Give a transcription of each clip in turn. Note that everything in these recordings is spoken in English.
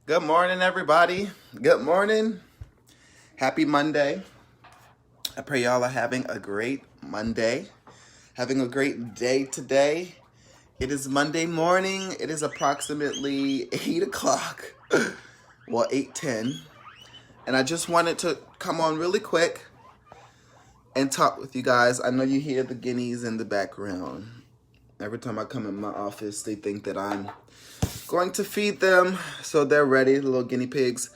Good morning, everybody. Good morning. Happy Monday. I pray y'all are having a great Monday, having a great day today. It is Monday morning. It is approximately 8 o'clock. Well, 8:10. And I just wanted to come on really quick and talk with you guys. I know you hear the guineas in the background. Every time I come in my office, they think that I'm going to feed them, so they're ready, the little guinea pigs.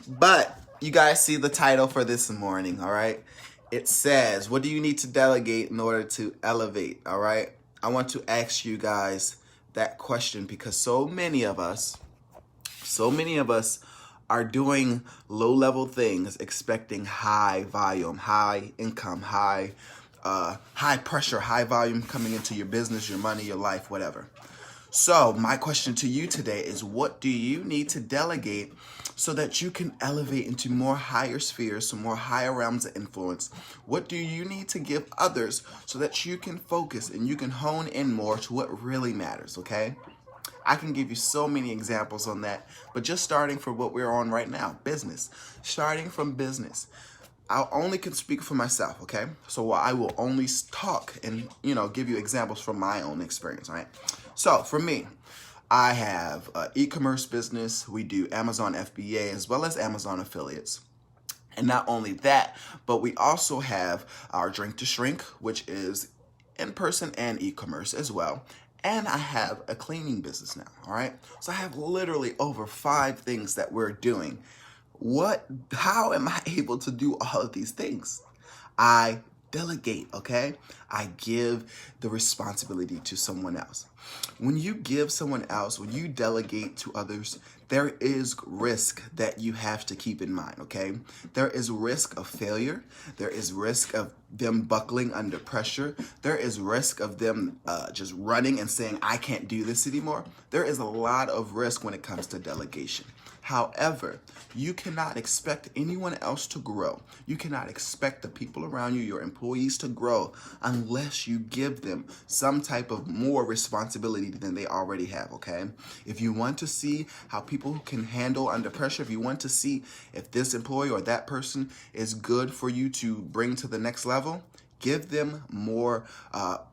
But you guys see the title for this morning, all right? It says, what do you need to delegate in order to elevate, all right? I want to ask you guys that question because so many of us are doing low-level things, expecting high volume, high income, high pressure, high volume coming into your business, your money, your life, whatever. So my question to you today is, what do you need to delegate so that you can elevate into more higher spheres, some more higher realms of influence? What do you need to give others so that you can focus and you can hone in more to what really matters, okay? I can give you so many examples on that, but just starting from what we're on right now, business. Starting from business. I only can speak for myself, okay? So I will only talk and, give you examples from my own experience, right? So for me, I have an e-commerce business. We do Amazon FBA as well as Amazon affiliates. And not only that, but we also have our Drink to Shrink, which is in-person and e-commerce as well. And I have a cleaning business now, all right? So I have literally over 5 things that we're doing. How am I able to do all of these things? I delegate, okay? I give the responsibility to someone else. When you give someone else, when you delegate to others, there is risk that you have to keep in mind, okay? There is risk of failure. There is risk of them buckling under pressure. There is risk of them just running and saying, I can't do this anymore. There is a lot of risk when it comes to delegation. However, you cannot expect anyone else to grow. You cannot expect the people around you, your employees, to grow unless you give them some type of more responsibility than they already have, okay? If you want to see how people can handle under pressure, if you want to see if this employee or that person is good for you to bring to the next level, give them more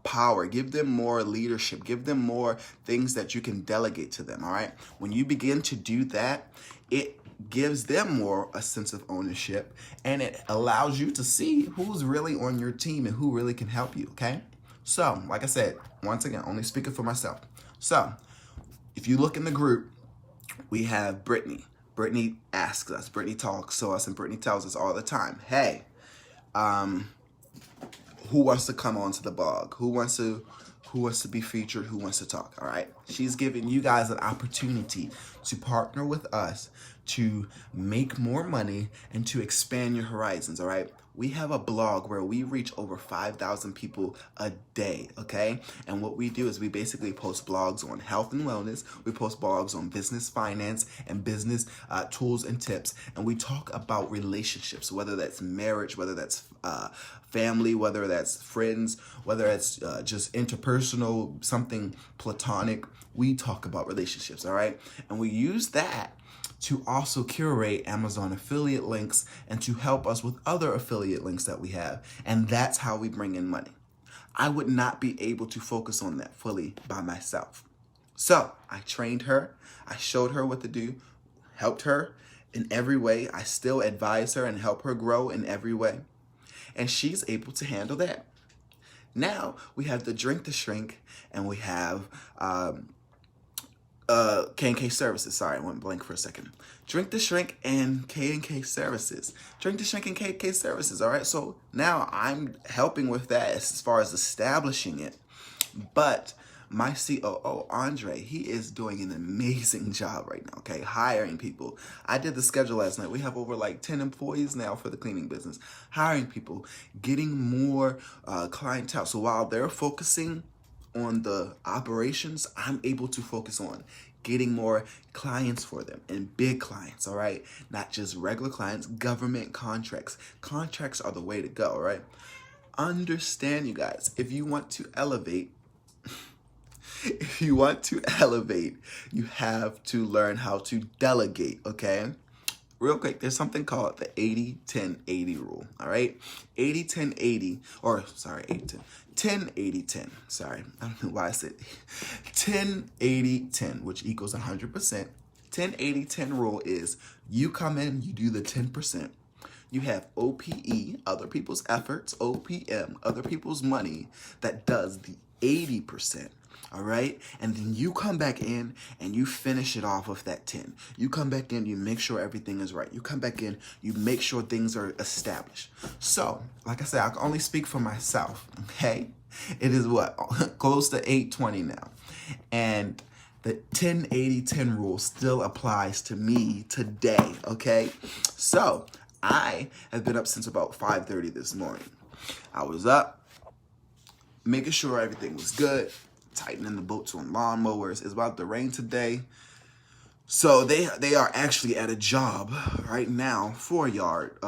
power, give them more leadership, give them more things that you can delegate to them, all right? When you begin to do that, it gives them more a sense of ownership, and it allows you to see who's really on your team and who really can help you, okay? So, like I said, once again, only speaking for myself. So, if you look in the group, we have Brittany. Brittany asks us, Brittany talks to us, and Brittany tells us all the time, hey, who wants to come onto the blog? Who wants to be featured? Who wants to talk? All right. She's giving you guys an opportunity to partner with us to make more money and to expand your horizons. All right. We have a blog where we reach over 5,000 people a day, okay? And what we do is we basically post blogs on health and wellness. We post blogs on business, finance, and business tools and tips. And we talk about relationships, whether that's marriage, whether that's family, whether that's friends, whether it's just interpersonal, something platonic. We talk about relationships, all right? And we use that to also curate Amazon affiliate links and to help us with other affiliate links that we have. And that's how we bring in money. I would not be able to focus on that fully by myself. So I trained her. I showed her what to do, helped her in every way. I still advise her and help her grow in every way. And she's able to handle that. Now we have the Drink to Shrink, and we have K&K Services. Sorry, I went blank for a second. Drink to Shrink and K&K Services. Drink to Shrink and K&K Services, all right? So now I'm helping with that as far as establishing it. But my COO, Andre, he is doing an amazing job right now, okay? Hiring people. I did the schedule last night. We have over like 10 employees now for the cleaning business. Hiring people, getting more clientele. So while they're focusing on the operations, I'm able to focus on getting more clients for them, and big clients, all right? Not just regular clients, government contracts. Contracts are the way to go, all right? Understand, you guys, if you want to elevate, If you want to elevate, you have to learn how to delegate, okay? Real quick, there's something called the 80-10-80 rule, all right? 80-10-80, or sorry, 8-10. 10-80-10, sorry. I don't know why I said 10-80-10, which equals 100%. 10-80-10 rule is you come in, you do the 10%. You have OPE, other people's efforts, OPM, other people's money, that does the 80%. All right. And then you come back in and you finish it off with that 10. You come back in, you make sure everything is right. You come back in, you make sure things are established. So, like I said, I can only speak for myself. Okay. It is what? Close to 8:20 now. And the 10-80-10 rule still applies to me today. Okay. So, I have been up since about 5:30 this morning. I was up, making sure everything was good, tightening the bolts on lawnmowers. It's about to rain today. So they are actually at a job right now for yard,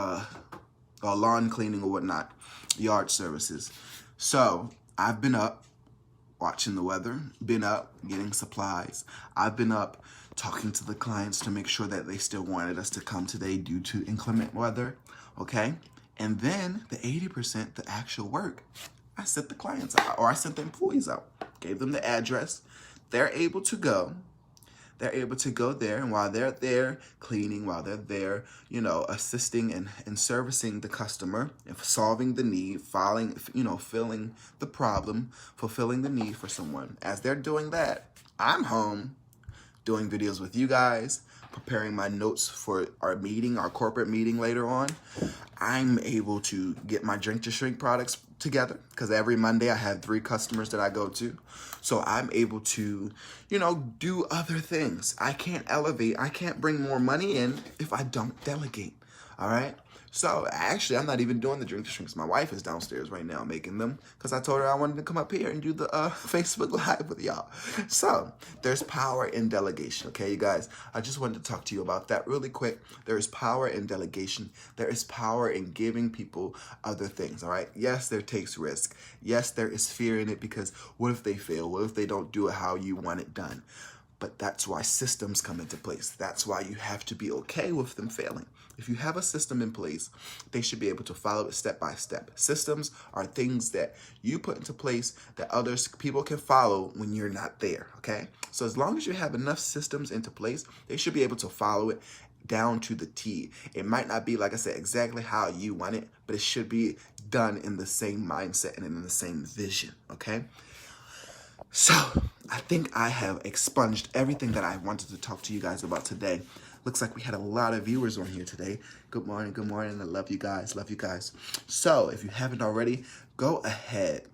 lawn cleaning or whatnot, yard services. So I've been up watching the weather, been up getting supplies. I've been up talking to the clients to make sure that they still wanted us to come today due to inclement weather, okay? And then the 80%, the actual work, I sent the clients out, or I sent the employees out, gave them the address. They're able to go. They're able to go there, and while they're there cleaning, while they're there, assisting and servicing the customer, and solving the need, filling the problem, fulfilling the need for someone. As they're doing that, I'm home doing videos with you guys, preparing my notes for our meeting, our corporate meeting later on. I'm able to get my drink to shrink products together because every Monday I have 3 customers that I go to. So I'm able to, do other things. I can't elevate. I can't bring more money in if I don't delegate. All right. So actually, I'm not even doing the drink to shrinks. My wife is downstairs right now making them because I told her I wanted to come up here and do the Facebook Live with y'all. So there's power in delegation. Okay, you guys, I just wanted to talk to you about that really quick. There is power in delegation. There is power in giving people other things. All right. Yes, there takes risk. Yes, there is fear in it because what if they fail? What if they don't do it how you want it done? But that's why systems come into place. That's why you have to be okay with them failing. If you have a system in place, they should be able to follow it step by step. Systems are things that you put into place that people can follow when you're not there, okay? So as long as you have enough systems into place, they should be able to follow it down to the T. It might not be, like I said, exactly how you want it, but it should be done in the same mindset and in the same vision, okay? So, I think I have expunged everything that I wanted to talk to you guys about today. Looks like we had a lot of viewers on here today. Good morning, good morning. I love you guys, love you guys. So, if you haven't already, go ahead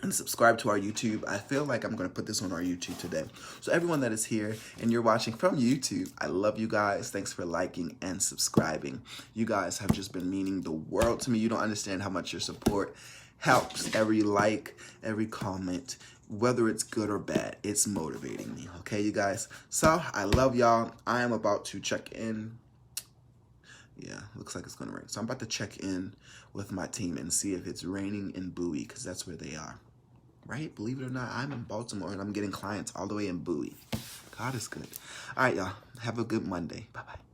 and subscribe to our YouTube. I feel like I'm going to put this on our YouTube today. So everyone that is here and you're watching from YouTube, I love you guys. Thanks for liking and subscribing. You guys have just been meaning the world to me. You don't understand how much your support helps. Every like, every comment, whether it's good or bad, it's motivating me. Okay, you guys? So, I love y'all. I am about to check in. Yeah, looks like it's going to rain. So, I'm about to check in with my team and see if it's raining in Bowie, because that's where they are. Right? Believe it or not, I'm in Baltimore, and I'm getting clients all the way in Bowie. God is good. All right, y'all. Have a good Monday. Bye-bye.